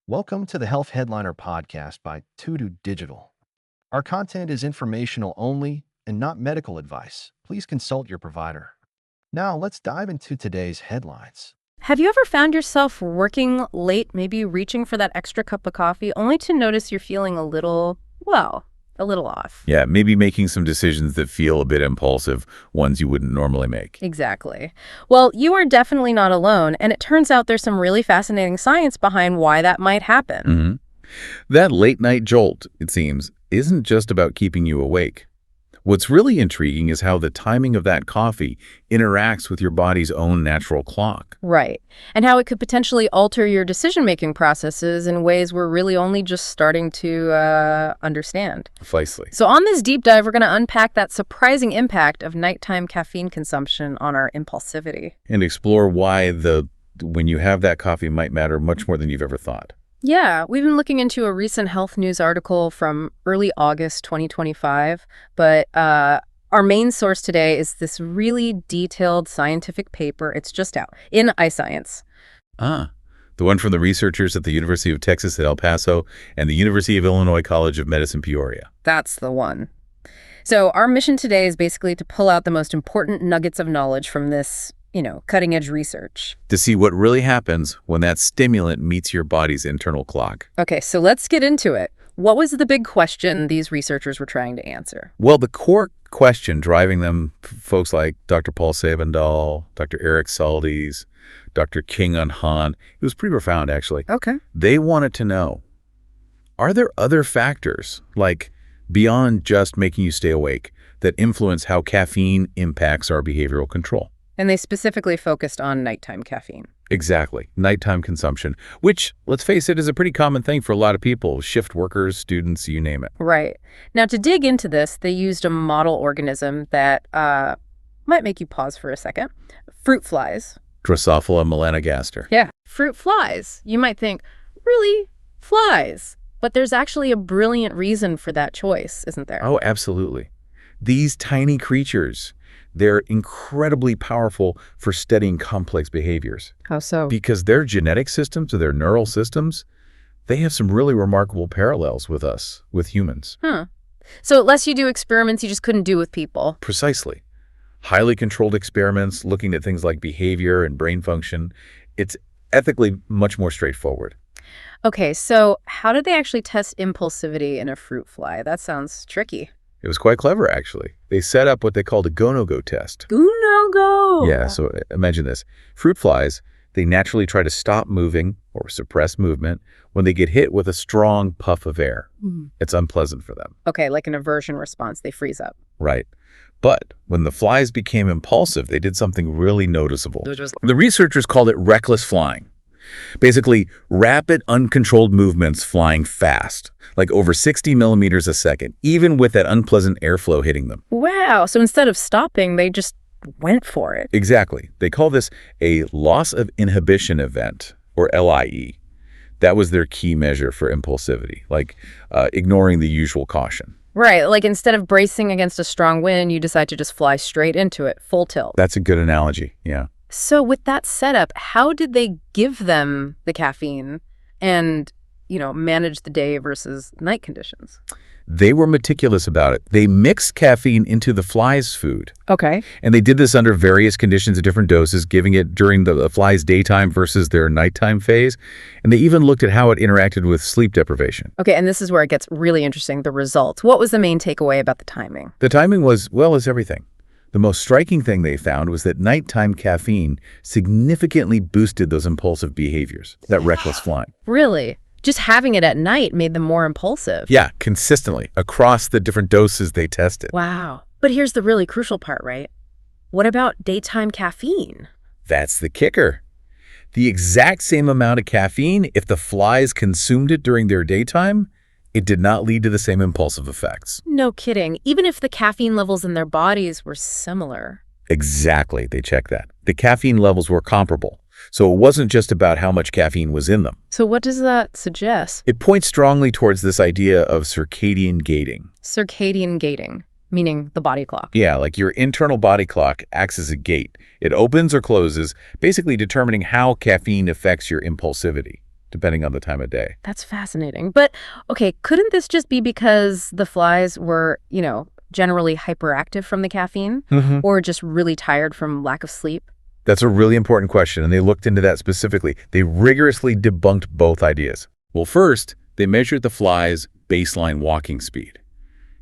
Welcome to the Health Headliner podcast by Tudu Digital. Our content is informational only and not medical advice. Please consult your provider. Now, let's dive into today's headlines. Have you ever found yourself working late, maybe reaching for that extra cup of coffee, only to notice you're feeling a little off? Yeah, maybe making some decisions that feel a bit impulsive, ones you wouldn't normally make. Exactly. Well, you are definitely not alone, and it turns out there's some really fascinating science behind why that might happen. That late-night jolt, it seems, isn't just about keeping you awake. What's really intriguing is how the timing of that coffee interacts with your body's own natural clock. Right. And how it could potentially alter your decision-making processes in ways we're really only just starting to understand. Precisely. So on this deep dive, we're going to unpack that surprising impact of nighttime caffeine consumption on our impulsivity. And explore why when you have that coffee might matter much more than you've ever thought. Yeah, we've been looking into a recent health news article from early August 2025, but our main source today is this really detailed scientific paper. It's just out in iScience. The one from the researchers at the University of Texas at El Paso and the University of Illinois College of Medicine, Peoria. That's the one. So our mission today is basically to pull out the most important nuggets of knowledge from this cutting-edge research. To see what really happens when that stimulant meets your body's internal clock. Okay, so let's get into it. What was the big question these researchers were trying to answer? Well, the core question driving them, folks like Dr. Paul Sabandal, Dr. Eric Saldes, Dr. King-Un Han, it was pretty profound, actually. Okay. They wanted to know, are there other factors, like beyond just making you stay awake, that influence how caffeine impacts our behavioral control? And they specifically focused on nighttime caffeine. Exactly. Nighttime consumption, which, let's face it, is a pretty common thing for a lot of people, shift workers, students, you name it. Right. Now, to dig into this, they used a model organism that might make you pause for a second. Fruit flies. Drosophila melanogaster. Yeah, fruit flies. You might think, really? Flies? But there's actually a brilliant reason for that choice, isn't there? Oh, absolutely. These tiny creatures, they're incredibly powerful for studying complex behaviors. How so? Because their genetic systems or their neural systems, they have some really remarkable parallels with us, with humans. So it lets you do experiments you just couldn't do with people. Precisely. Highly controlled experiments looking at things like behavior and brain function. It's ethically much more straightforward. Okay, so how did they actually test impulsivity in a fruit fly? That sounds tricky. It was quite clever, actually. They set up what they called a go-no-go test. Go-no-go! Yeah, so imagine this. Fruit flies, they naturally try to stop moving or suppress movement when they get hit with a strong puff of air. It's unpleasant for them. Okay, like an aversion response, they freeze up. Right. But when the flies became impulsive, they did something really noticeable. The researchers called it reckless flying. Basically, rapid, uncontrolled movements flying fast, like over 60 millimeters a second, even with that unpleasant airflow hitting them. Wow, so instead of stopping, they just went for it. Exactly. They call this a loss of inhibition event, or LIE. That was their key measure for impulsivity, like ignoring the usual caution. Right, like instead of bracing against a strong wind, you decide to just fly straight into it, full tilt. That's a good analogy, yeah. So with that setup, how did they give them the caffeine and, manage the day versus night conditions? They were meticulous about it. They mixed caffeine into the fly's food. Okay. And they did this under various conditions at different doses, giving it during the fly's daytime versus their nighttime phase. And they even looked at how it interacted with sleep deprivation. Okay, and this is where it gets really interesting, the results. What was the main takeaway about the timing? The timing was, is everything. The most striking thing they found was that nighttime caffeine significantly boosted those impulsive behaviors, that reckless flying. Really? Just having it at night made them more impulsive? Yeah, consistently, across the different doses they tested. Wow. But here's the really crucial part, right? What about daytime caffeine? That's the kicker. The exact same amount of caffeine, if the flies consumed it during their daytime, it did not lead to the same impulsive effects. No kidding. Even if the caffeine levels in their bodies were similar. Exactly. They checked that. The caffeine levels were comparable. So it wasn't just about how much caffeine was in them. So what does that suggest? It points strongly towards this idea of circadian gating. Circadian gating, meaning the body clock. Yeah, like your internal body clock acts as a gate. It opens or closes, basically determining how caffeine affects your impulsivity. depending on the time of day. That's fascinating. But, okay, couldn't this just be because the flies were, generally hyperactive from the caffeine or just really tired from lack of sleep? That's a really important question, and they looked into that specifically. They rigorously debunked both ideas. Well, first, they measured the flies' baseline walking speed.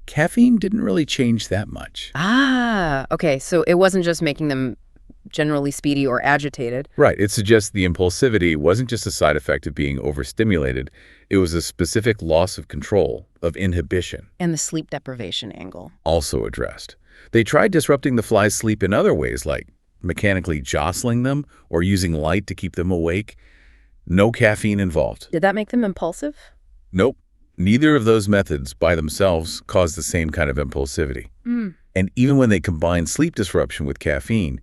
Caffeine didn't really change that much. Ah, okay, so it wasn't just making them generally speedy or agitated. Right. It suggests the impulsivity wasn't just a side effect of being overstimulated. It was a specific loss of control, of inhibition. And the sleep deprivation angle. Also addressed. They tried disrupting the flies' sleep in other ways, like mechanically jostling them or using light to keep them awake. No caffeine involved. Did that make them impulsive? Nope. Neither of those methods by themselves caused the same kind of impulsivity. And even when they combined sleep disruption with caffeine,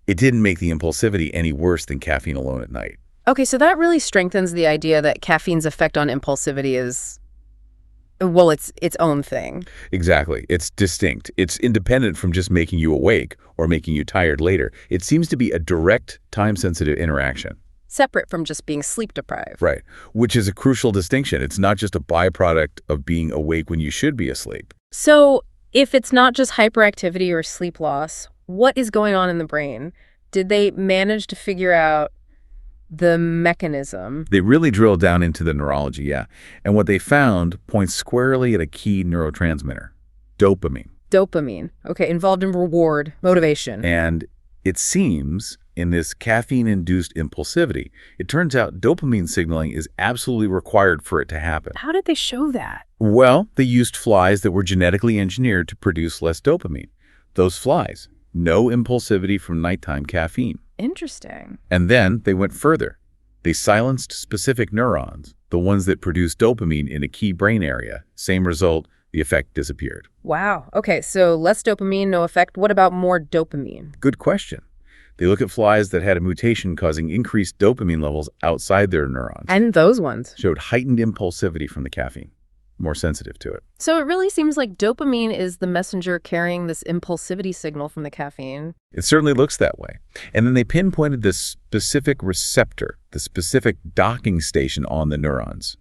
it didn't make the impulsivity any worse than caffeine alone at night. Okay, so that really strengthens the idea that caffeine's effect on impulsivity is, well, it's its own thing. Exactly. It's distinct. It's independent from just making you awake or making you tired later. It seems to be a direct, time-sensitive interaction. Separate from just being sleep deprived. Right, which is a crucial distinction. It's not just a byproduct of being awake when you should be asleep. So if it's not just hyperactivity or sleep loss, what is going on in the brain? Did they manage to figure out the mechanism? They really drilled down into the neurology, yeah. And what they found points squarely at a key neurotransmitter, dopamine. Dopamine. Okay, involved in reward, motivation. And it seems in this caffeine-induced impulsivity, it turns out dopamine signaling is absolutely required for it to happen. How did they show that? Well, they used flies that were genetically engineered to produce less dopamine. Those flies, no impulsivity from nighttime caffeine. Interesting. And then they went further. They silenced specific neurons, the ones that produce dopamine in a key brain area. Same result, the effect disappeared. Wow. Okay, so less dopamine, no effect. What about more dopamine? Good question. They look at flies that had a mutation causing increased dopamine levels outside their neurons. And those ones showed heightened impulsivity from the caffeine, more sensitive to it. So it really seems like dopamine is the messenger carrying this impulsivity signal from the caffeine. It certainly looks that way. And then they pinpointed the specific receptor, the specific docking station on the neurons,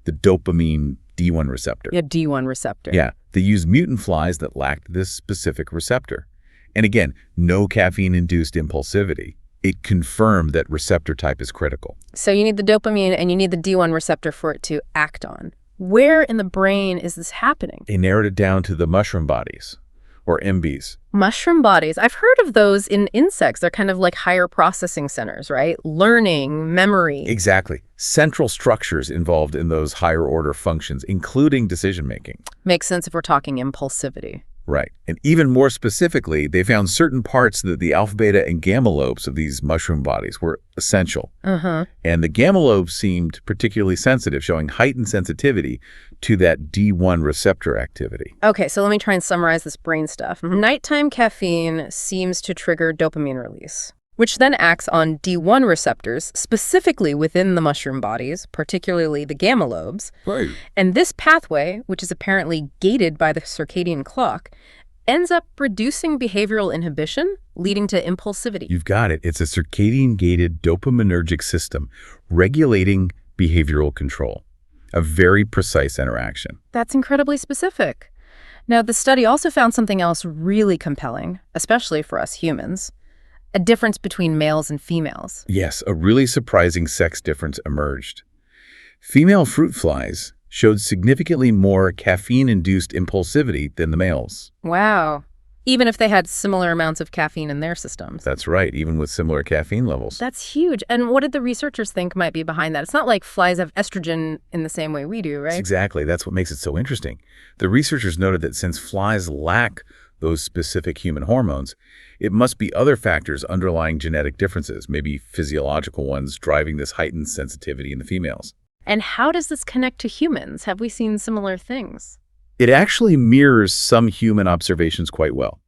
the Dopamine D1 receptor. Yeah, D1 receptor. Yeah, they used mutant flies that lacked this specific receptor. And again, no caffeine-induced impulsivity. It confirmed that receptor type is critical. So you need the dopamine and you need the D1 receptor for it to act on. Where in the brain is this happening? They narrowed it down to the mushroom bodies, or MBs. Mushroom bodies. I've heard of those in insects. They're kind of like higher processing centers, right? Learning, memory. Exactly. Central structures involved in those higher order functions, including decision-making. Makes sense if we're talking impulsivity. Right. And even more specifically, they found certain parts that the alpha, beta, and gamma lobes of these mushroom bodies were essential. And the gamma lobes seemed particularly sensitive, showing heightened sensitivity to that D1 receptor activity. Okay, so let me try and summarize this brain stuff. Nighttime caffeine seems to trigger dopamine release, which then acts on D1 receptors, specifically within the mushroom bodies, particularly the gamma lobes. Right. And this pathway, which is apparently gated by the circadian clock, ends up reducing behavioral inhibition, leading to impulsivity. You've got it. It's a circadian-gated dopaminergic system regulating behavioral control. A very precise interaction. That's incredibly specific. Now, the study also found something else really compelling, especially for us humans. A difference between males and females. Yes, a really surprising sex difference emerged. Female fruit flies showed significantly more caffeine-induced impulsivity than the males. Wow. Even if they had similar amounts of caffeine in their systems. That's right, even with similar caffeine levels. That's huge. And what did the researchers think might be behind that? It's not like flies have estrogen in the same way we do, right? Exactly. That's what makes it so interesting. The researchers noted that since flies lack those specific human hormones, it must be other factors underlying genetic differences, maybe physiological ones, driving this heightened sensitivity in the females. And how does this connect to humans? Have we seen similar things? It actually mirrors some human observations quite well.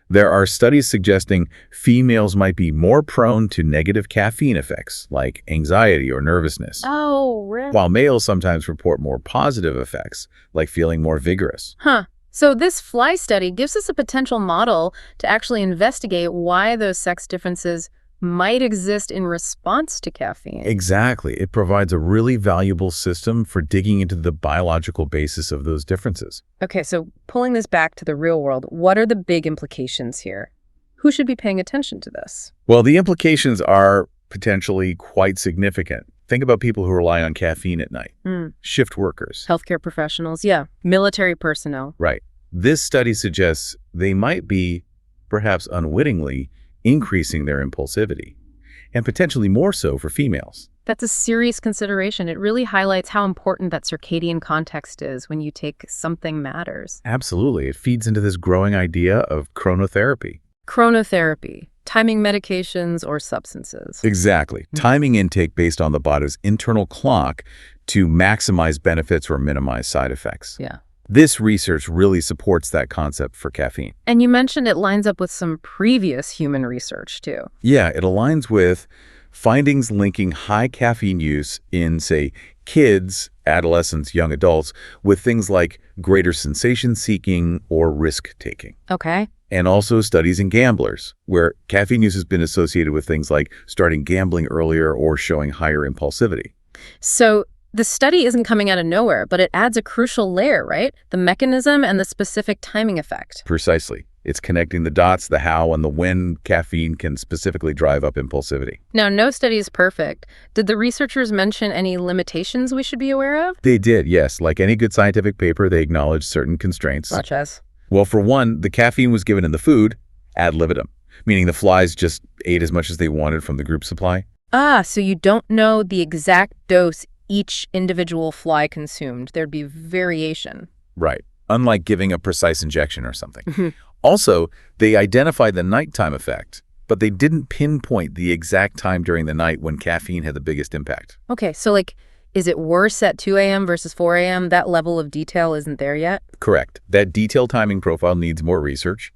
There are studies suggesting females might be more prone to negative caffeine effects, like anxiety or nervousness. Oh, really? While males sometimes report more positive effects, like feeling more vigorous. Huh. So this fly study gives us a potential model to actually investigate why those sex differences might exist in response to caffeine. Exactly. It provides a really valuable system for digging into the biological basis of those differences. Okay, so pulling this back to the real world, what are the big implications here? Who should be paying attention to this? Well, the implications are potentially quite significant. Think about people who rely on caffeine at night. Shift workers. Healthcare professionals, yeah. Military personnel. Right. This study suggests they might be, perhaps unwittingly, increasing their impulsivity, and potentially more so for females. That's a serious consideration. It really highlights how important that circadian context is when you take something matters. Absolutely. It feeds into this growing idea of chronotherapy. Chronotherapy, timing medications or substances. Exactly. Timing intake based on the body's internal clock to maximize benefits or minimize side effects. Yeah. This research really supports that concept for caffeine. And you mentioned it lines up with some previous human research, too. Yeah, it aligns with findings linking high caffeine use in, say, kids, adolescents, young adults, with things like greater sensation seeking or risk taking. Okay. And also studies in gamblers, where caffeine use has been associated with things like starting gambling earlier or showing higher impulsivity. So the study isn't coming out of nowhere, but it adds a crucial layer, right? The mechanism and the specific timing effect. Precisely. It's connecting the dots, the how, and the when caffeine can specifically drive up impulsivity. Now, no study is perfect. Did the researchers mention any limitations we should be aware of? They did, yes. Like any good scientific paper, they acknowledged certain constraints. Such as? Well, for one, the caffeine was given in the food ad libitum, meaning the flies just ate as much as they wanted from the group supply. Ah, so you don't know the exact dose each individual fly consumed. There'd be variation. Right. Unlike giving a precise injection or something. Also, they identified the nighttime effect, but they didn't pinpoint the exact time during the night when caffeine had the biggest impact. Okay, so is it worse at 2 a.m. versus 4 a.m.? That level of detail isn't there yet? Correct. That detailed timing profile needs more research.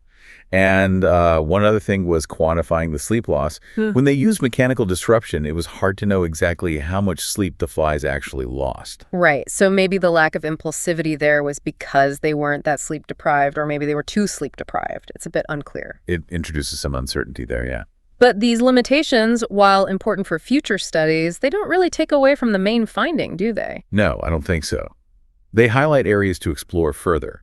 And one other thing was quantifying the sleep loss. When they used mechanical disruption, it was hard to know exactly how much sleep the flies actually lost. Right. So maybe the lack of impulsivity there was because they weren't that sleep deprived, or maybe they were too sleep deprived. It's a bit unclear. It introduces some uncertainty there, yeah. But these limitations, while important for future studies, they don't really take away from the main finding, do they? No, I don't think so. They highlight areas to explore further.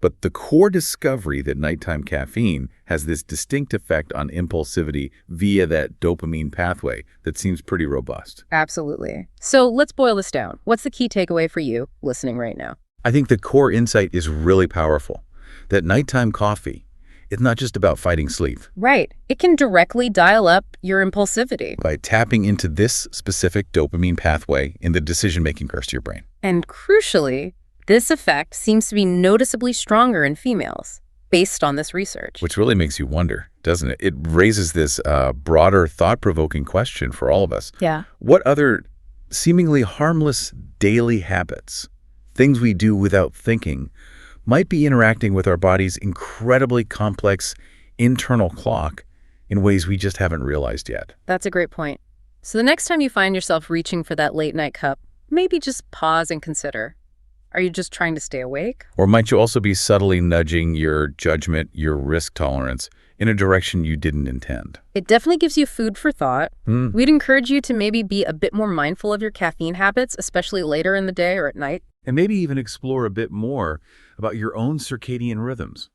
But the core discovery that nighttime caffeine has this distinct effect on impulsivity via that dopamine pathway that seems pretty robust. Absolutely. So let's boil this down. What's the key takeaway for you listening right now? I think the core insight is really powerful. That nighttime coffee, it's not just about fighting sleep. Right. It can directly dial up your impulsivity. By tapping into this specific dopamine pathway in the decision-making parts of your brain. And crucially, this effect seems to be noticeably stronger in females, based on this research. Which really makes you wonder, doesn't it? It raises this broader, thought-provoking question for all of us. Yeah. What other seemingly harmless daily habits, things we do without thinking, might be interacting with our body's incredibly complex internal clock in ways we just haven't realized yet? That's a great point. So the next time you find yourself reaching for that late-night cup, maybe just pause and consider. Are you just trying to stay awake? Or might you also be subtly nudging your judgment, your risk tolerance, in a direction you didn't intend? It definitely gives you food for thought. We'd encourage you to maybe be a bit more mindful of your caffeine habits, especially later in the day or at night. And maybe even explore a bit more about your own circadian rhythms.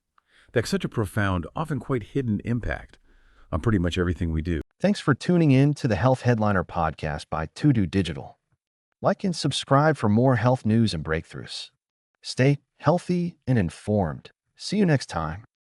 That's such a profound, often quite hidden impact on pretty much everything we do. Thanks for tuning in to the Health Headliner podcast by To Digital. Like and subscribe for more health news and breakthroughs. Stay healthy and informed. See you next time.